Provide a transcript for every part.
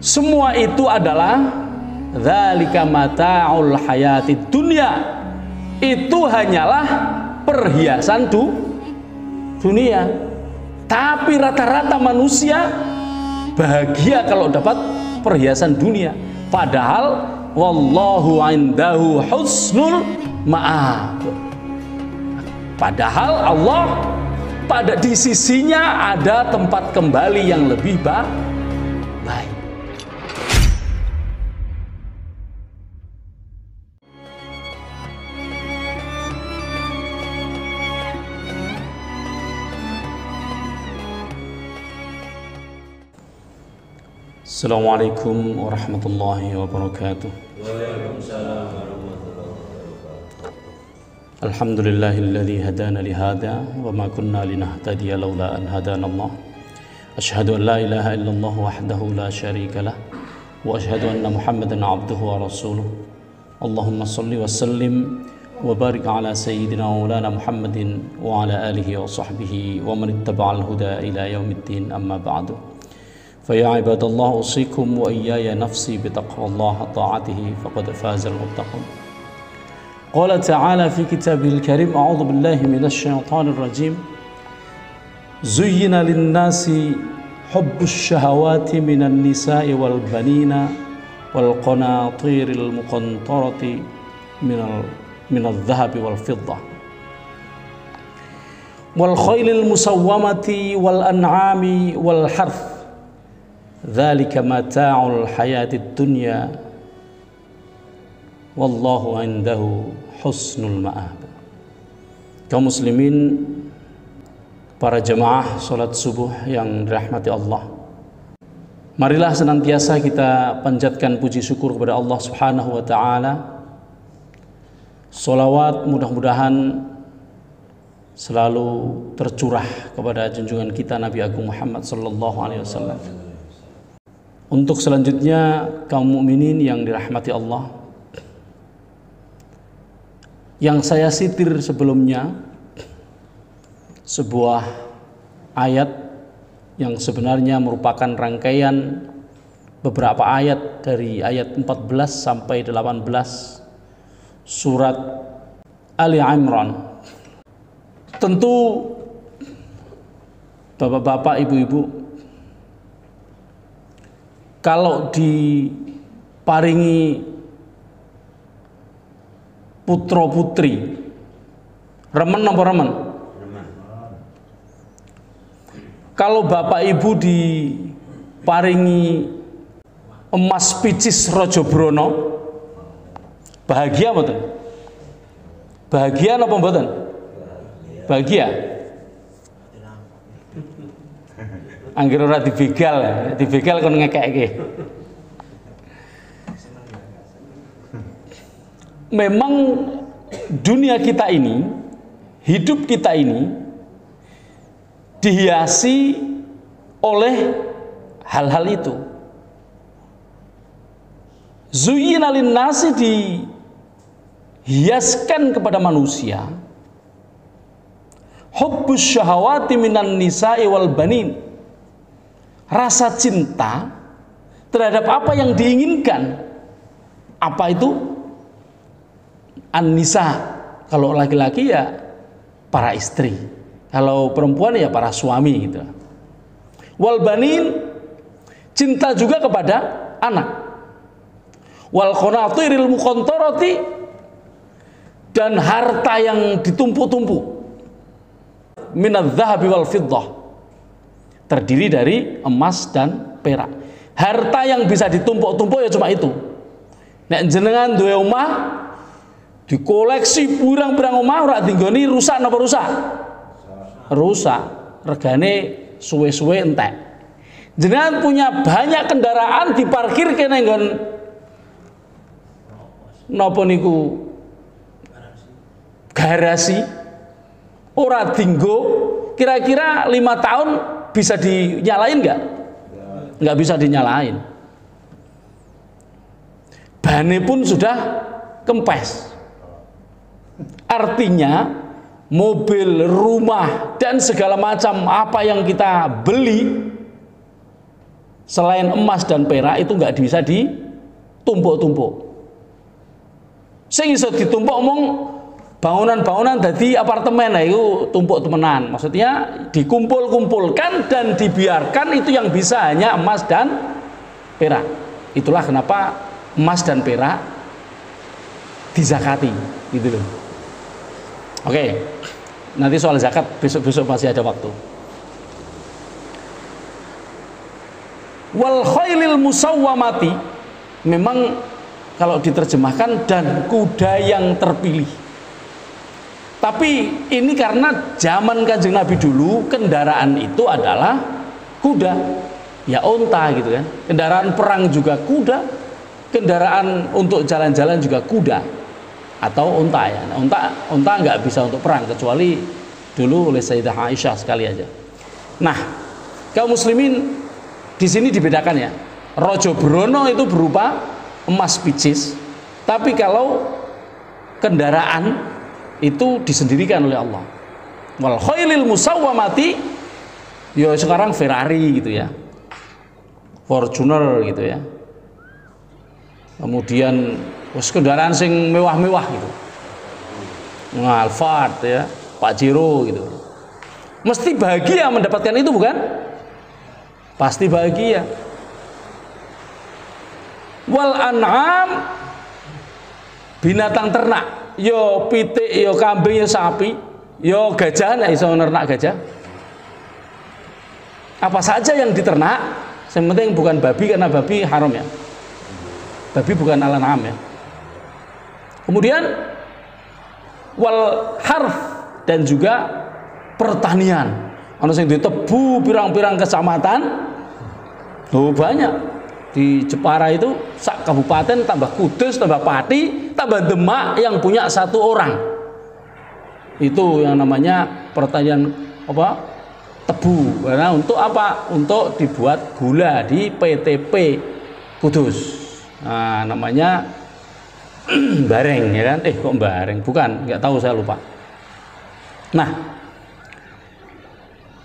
Semua itu adalah dzalika mata'ul hayatid dunya. Itu hanyalah perhiasan dunia. Tapi rata-rata manusia bahagia kalau dapat perhiasan dunia. Padahal wallahu indahu husnul ma'ab. Padahal Allah di sisinya ada tempat kembali yang lebih baik. Assalamualaikum warahmatullahi wabarakatuh. Waalaikumsalam warahmatullahi wabarakatuh. Alhamdulillahilladzi hadana li hadza wa ma kunna linahtadiya laula an hadana Allah. Asyhadu an la ilaha illallah wahdahu la syarika lah wa asyhadu anna Muhammadan abduhu wa rasuluh. Allahumma shalli wa sallim wa barik ala sayyidina maulana Muhammadin wa ala alihi wa sahbihi wa man ittaba'al huda ila yaumiddin, amma ba'du. فيا عباد الله أوصيكم وإياي نفسي بتقوى الله طاعته فقد فاز المتقون. قال تعالى في كتابه الكريم: أعوذ بالله من الشيطان الرجيم. زين للناس حب الشهوات من النساء والبنين والقناطير المقنطرة من الذهب والفضة والخيل المسومة والأنعام والحرث dzalika mata'ul hayatid dunya wallahu indahu husnul ma'ab. Kaum muslimin, para jemaah salat subuh yang dirahmati Allah, marilah senantiasa kita panjatkan puji syukur kepada Allah Subhanahu wa taala. Sholawat mudah-mudahan selalu tercurah kepada junjungan kita Nabi Agung Muhammad sallallahu alaihi wasallam. Untuk selanjutnya, kaum mukminin yang dirahmati Allah, yang saya sitir sebelumnya sebuah ayat yang sebenarnya merupakan rangkaian beberapa ayat dari ayat 14 sampai 18 surat Ali Imran. Tentu bapak-bapak, ibu-ibu, kalau diparingi putra putri, remen apa remen? Kalau bapak ibu diparingi emas picis Raja Brono, bahagia mboten? Bahagia apa mboten? Bahagia. Angger ora dibegal kon ngekeke. Memang dunia kita ini, hidup kita ini dihiasi oleh hal-hal itu. Zuyyina lin-nasi, dihiaskan kepada manusia, hubbus syahawati minan nisa'i wal banin, rasa cinta terhadap apa yang diinginkan. Apa itu? An-nisa, kalau laki-laki ya para istri, kalau perempuan ya para suami gitu. Wal banin, cinta juga kepada anak. Wal qanatiril muqantarati, dan harta yang ditumpuk-tumpuk. Minadz dzahabi wal fiddah, terdiri dari emas dan perak. Harta yang bisa ditumpuk-tumpuk ya cuma itu. Nek jenengan duwe omah, dikoleksi pirang-pirang omah, ora dinggoni rusak napa rusak? Rusak. Regane suwe-suwe entek. Jenengan punya banyak kendaraan diparkir kene nggon napa niku? Garasi. Ora dinggo, kira-kira 5 tahun bisa dinyalain nggak? Nggak bisa dinyalain. Bannya pun sudah kempes. Artinya mobil, rumah, dan segala macam apa yang kita beli selain emas dan perak itu nggak bisa ditumpuk-tumpuk. Sing iso ditumpuk omong bangunan-bangunan dadi apartemen, nah itu tumpuk temenan. Maksudnya dikumpul-kumpulkan dan dibiarkan, itu yang bisa hanya emas dan perak. Itulah kenapa emas dan perak dizakati, gitu loh. Oke, nanti soal zakat besok-besok masih ada waktu. Wal khailil musawwamati, memang kalau diterjemahkan dan kuda yang terpilih. Tapi ini karena zaman Kanjeng Nabi dulu kendaraan itu adalah kuda, ya onta gitu kan. Kendaraan perang juga kuda, kendaraan untuk jalan-jalan juga kuda atau onta ya. Nah, onta nggak bisa untuk perang kecuali dulu oleh Sayyidah Aisyah sekali aja. Nah, kaum muslimin di sini dibedakan ya. Rojo Brono itu berupa emas picis, tapi kalau kendaraan itu disendirikan oleh Allah. Wal khailil musawwamati, ya sekarang Ferrari gitu ya, Fortuner gitu ya, kemudian kendaraan sing mewah-mewah gitu, Alphard ya, Pajero gitu. Mesti bahagia mendapatkan itu, bukan? Pasti bahagia. Wal an'am, binatang ternak, yo pitik, yo kambing, yo sapi, yo gajah, nah iso nernak gajah. Apa saja yang diternak, yang penting bukan babi, karena babi haram ya. Babi bukan al-an'am ya. Kemudian wal harf, dan juga pertanian. Ana sing ditebu pirang-pirang kecamatan, banyak. Di Jepara itu sak kabupaten tambah Kudus, tambah Pati, tambah Demak yang punya satu orang. Itu yang namanya pertanian apa? Tebu. Karena untuk apa? Untuk dibuat gula di PTP Kudus. Nah, namanya bareng ya kan? Kok bareng? Bukan, nggak tahu, saya lupa. Nah,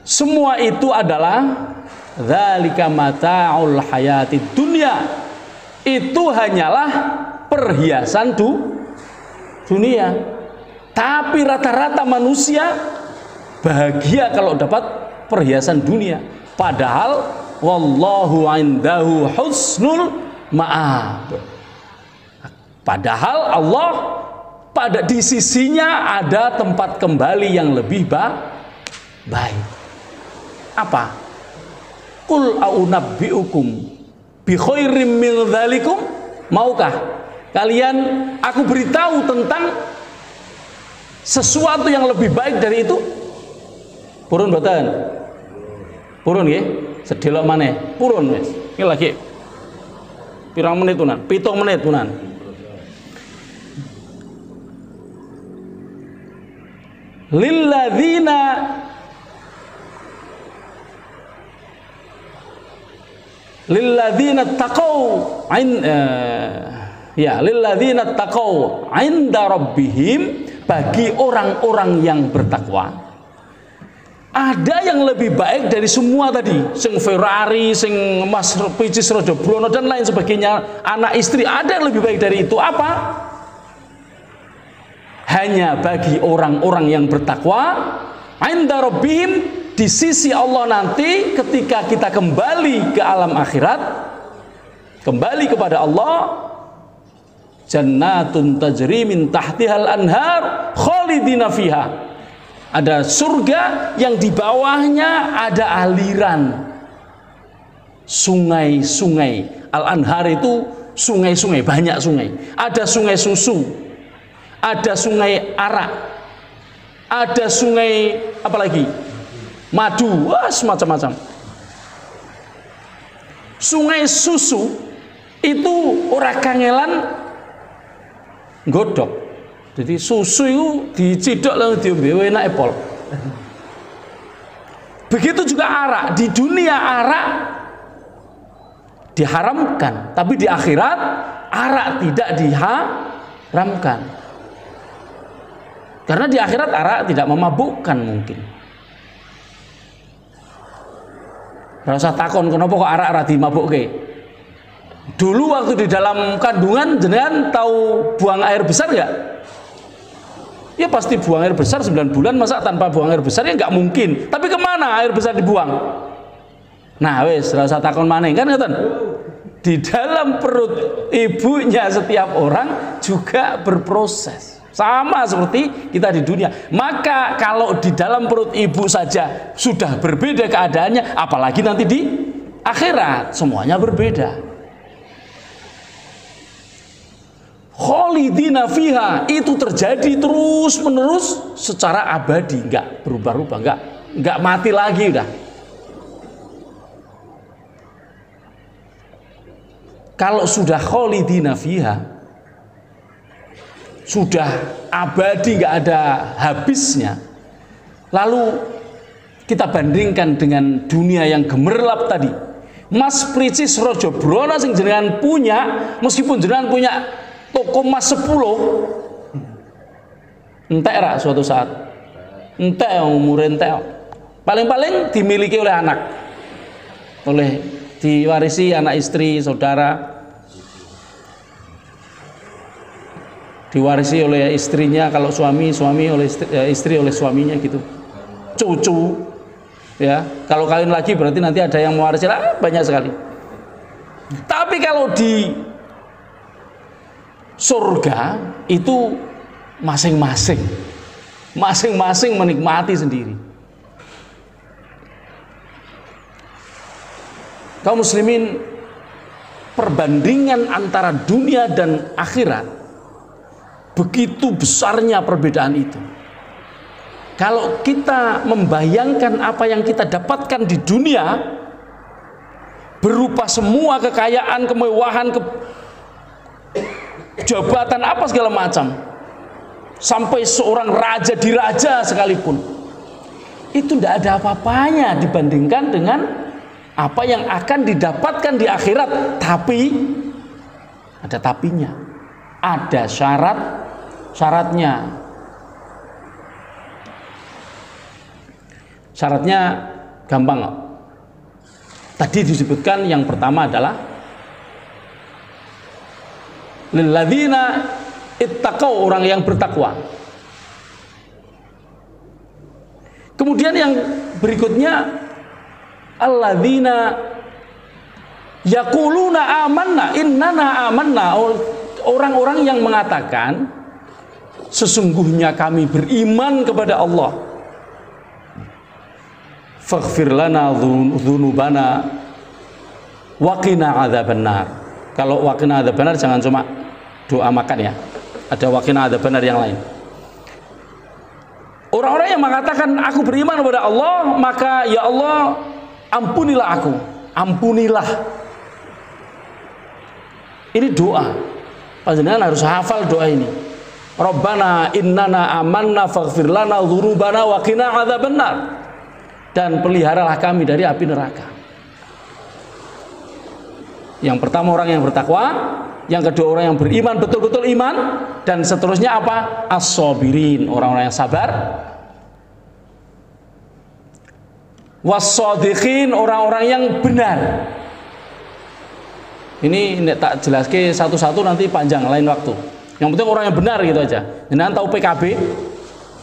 semua itu adalah dzalika mata'ul hayati dunya. Itu hanyalah perhiasan dunia. Tapi rata-rata manusia bahagia kalau dapat perhiasan dunia. Padahal wallahu indahu husnul ma'ab. Padahal Allah di sisinya ada tempat kembali yang lebih baik. Apa? Qul a'unabbi'ukum bi khairim min dzalikum, maukah kalian aku beritahu tentang sesuatu yang lebih baik dari itu? Purun boten? Purun nggih? Sedelok maneh. Purun wis. Iki lagi pirang menit tunan? 7 menit tunan. Lilladzina taqaw lilladzina taqaw 'inda rabbihim, bagi orang-orang yang bertakwa ada yang lebih baik dari semua tadi, sing Ferrari, sing emas picis Rojo Brono dan lain sebagainya, anak istri, ada yang lebih baik dari itu. Apa? Hanya bagi orang-orang yang bertakwa 'inda rabbihim, di sisi Allah nanti ketika kita kembali ke alam akhirat, kembali kepada Allah, jannatun tajri min tahtihal anhar khalidina fiha. Ada surga yang di bawahnya ada aliran sungai-sungai. Al-anhar itu sungai-sungai, banyak sungai. Ada sungai susu, ada sungai arak, ada sungai apa lagi? Madu, semacam-macam. Sungai susu itu orang kangelan godok. Jadi susu itu dicidok lalu diombe enak epol. Begitu juga arak. Di dunia arak diharamkan, tapi di akhirat arak tidak diharamkan. Karena di akhirat arak tidak memabukkan mungkin. Rasa takon kenapa kok arak ora dimabukke. Dulu waktu di dalam kandungan jenengan tahu buang air besar nggak? Ya pasti buang air besar 9 bulan, masa tanpa buang air besar ya nggak mungkin. Tapi kemana air besar dibuang? Nah wes rasa takon maneh kan ngeten. Di dalam perut ibunya setiap orang juga berproses. Sama seperti kita di dunia. Maka kalau di dalam perut ibu saja sudah berbeda keadaannya, apalagi nanti di akhirat semuanya berbeda. Khalidina fiha, itu terjadi terus menerus secara abadi, nggak berubah-ubah, nggak mati lagi udah. Kalau sudah khalidina fiha, sudah abadi, nggak ada habisnya. Lalu kita bandingkan dengan dunia yang gemerlap tadi. Mas Pricis Rojo Brono sing jenengan punya, meskipun jenengan punya toko emas 10, entek ra suatu saat. Entek yang umur entek. Paling-paling dimiliki oleh anak. Diwarisi anak istri, saudara. Diwarisi oleh istrinya, kalau suami oleh istri oleh suaminya gitu. Cucu, ya. Kalau kawin lagi berarti nanti ada yang mewarisi, banyak sekali. Tapi kalau di surga itu masing-masing menikmati sendiri. Kaum muslimin, perbandingan antara dunia dan akhirat, begitu besarnya perbedaan itu. Kalau kita membayangkan apa yang kita dapatkan di dunia berupa semua kekayaan, kemewahan, jabatan apa segala macam, sampai seorang raja diraja sekalipun, itu tidak ada apa-apanya dibandingkan dengan apa yang akan didapatkan di akhirat. Tapi ada tapinya, ada syaratnya. Syaratnya gampang kok. Tadi disebutkan yang pertama adalah lilladzina ittaqau, orang yang bertakwa. Kemudian yang berikutnya alladzina yaquluna amanna innana amanna, orang-orang yang mengatakan sesungguhnya kami beriman kepada Allah. Faghfir lana dzunubana wa qina adzabannar. Kalau wa qina adzabannar jangan cuma doa makan ya, ada wa qina adzabannar yang lain. Orang-orang yang mengatakan aku beriman kepada Allah, maka ya Allah ampunilah aku, ampunilah. Ini doa. Panjenengan harus hafal doa ini. Rabbana innana amanna faghfir lana dzunubana wa qina adzabannar. Dan peliharalah kami dari api neraka. Yang pertama orang yang bertakwa, yang kedua orang yang beriman, betul-betul iman, dan seterusnya apa? As-sabirin, orang-orang yang sabar. Was-shadiqin, orang-orang yang benar. Ini tak jelaskan satu-satu, nanti panjang lain waktu. Yang penting orang yang benar gitu aja. Jangan tahu PKB,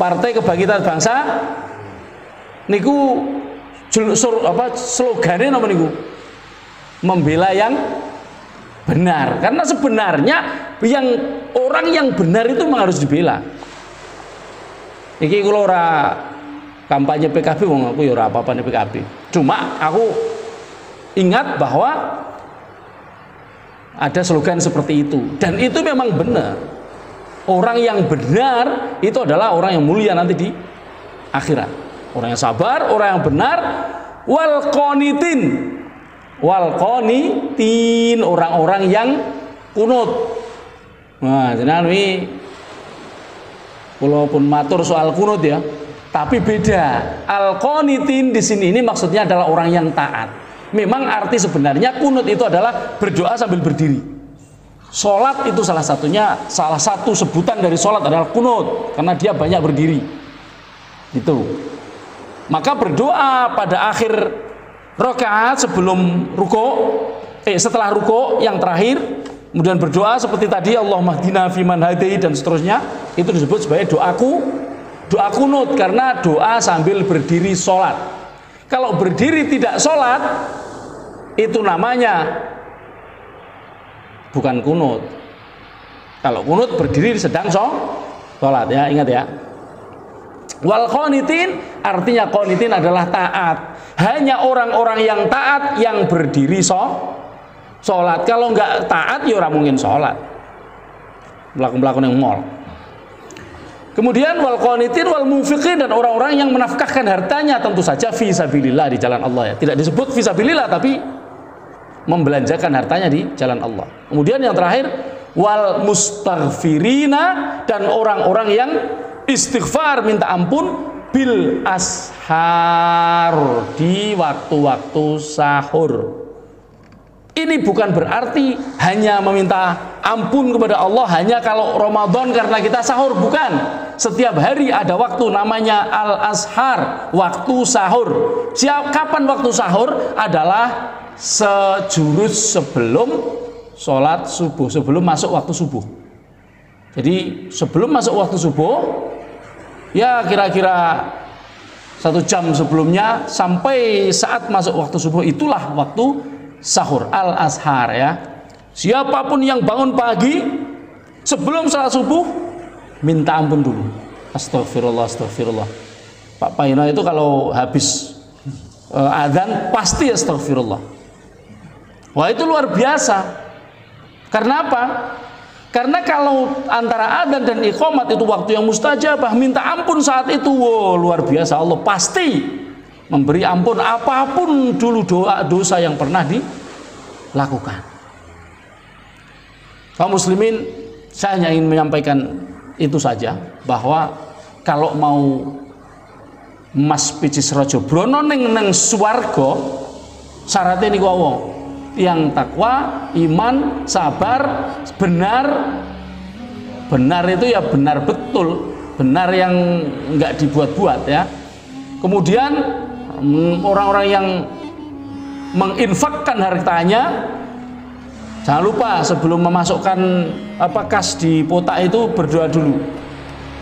Partai Kebangkitan Bangsa, niku slogannya apa niku? Membela yang benar. Karena sebenarnya yang orang yang benar itu memang harus dibela. Iki kula ora kampanye PKB, wong aku ya ora apa-apane PKB. Cuma aku ingat bahwa ada slogan seperti itu, dan itu memang benar. Orang yang benar itu adalah orang yang mulia nanti di akhirat. Orang yang sabar, orang yang benar, wal qanitin, orang-orang yang kunut. Nah, jenengan wi walaupun matur soal kunut ya, tapi beda. Al qanitin di sini ini maksudnya adalah orang yang taat. Memang arti sebenarnya kunut itu adalah berdoa sambil berdiri. Salat itu salah satu sebutan dari salat adalah kunut, karena dia banyak berdiri. Itu. Maka berdoa pada akhir rakaat sebelum ruku, setelah ruku yang terakhir, kemudian berdoa seperti tadi, Allahumma hdina fiman hadai dan seterusnya, itu disebut sebagai doa kunut karena doa sambil berdiri sholat. Kalau berdiri tidak sholat, itu namanya bukan kunut. Kalau kunut berdiri sedang sholat, ya, ingat ya. Wal qanitin, artinya qanitin adalah taat. Hanya orang-orang yang taat yang berdiri sholat. Kalau nggak taat ya orang mungkin sholat. Melakukan yang mall. Kemudian wal qanitin wal munfiqin, dan orang-orang yang menafkahkan hartanya tentu saja fi sabilillah, di jalan Allah, ya. Tidak disebut fi sabilillah tapi membelanjakan hartanya di jalan Allah. Kemudian yang terakhir wal mustaghfirina, dan orang-orang yang istighfar minta ampun bil ashar, di waktu-waktu sahur. Ini bukan berarti hanya meminta ampun kepada Allah hanya kalau Ramadan karena kita sahur, bukan. Setiap hari ada waktu namanya al-ashar, waktu sahur. Kapan waktu sahur? Adalah sejurus sebelum sholat subuh, sebelum masuk waktu subuh. Jadi sebelum masuk waktu subuh, ya kira-kira 1 jam sebelumnya sampai saat masuk waktu subuh, itulah waktu sahur, al-ashar, ya. Siapapun yang bangun pagi sebelum sholat subuh, minta ampun dulu. Astagfirullah, astagfirullah. Pak Paino itu kalau habis adzan pasti astagfirullah. Wah, itu luar biasa. Karena apa? Karena kalau antara adzan dan iqamat itu waktu yang mustajabah, minta ampun saat itu, wow, luar biasa. Allah pasti memberi ampun apapun dulu dosa yang pernah dilakukan. Kaum muslimin, saya hanya ingin menyampaikan itu saja, bahwa kalau mau Mas Picis Rojo Brono neng swarga, syaratnya niku wong yang takwa, iman, sabar, benar itu ya benar betul, benar yang enggak dibuat-buat, ya. Kemudian orang-orang yang menginfakkan hartanya, jangan lupa sebelum memasukkan kas di potak itu berdoa dulu,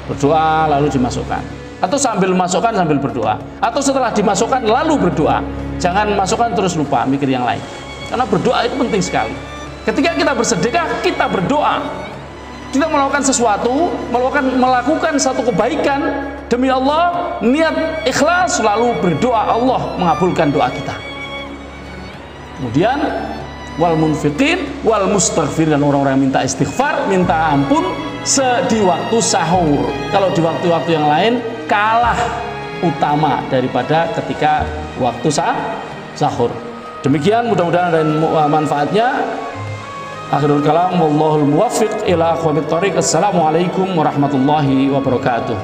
berdoa lalu dimasukkan, atau sambil masukkan sambil berdoa, atau setelah dimasukkan lalu berdoa. Jangan masukkan terus lupa mikir yang lain. Karena berdoa itu penting sekali. Ketika kita bersedekah, kita berdoa. Kita melakukan sesuatu, melakukan satu kebaikan demi Allah, niat ikhlas, lalu berdoa, Allah mengabulkan doa kita. Kemudian wal munfiqin wal mustaghfir, dan orang-orang yang minta istighfar, minta ampun di waktu sahur. Kalau di waktu-waktu yang lain kalah utama daripada ketika waktu sahur. Demikian, mudah-mudahan ada manfaatnya. Akhirul kalam, wallahul muwaffiq ila aqwamit thoriq. Assalamualaikum warahmatullahi wabarakatuh.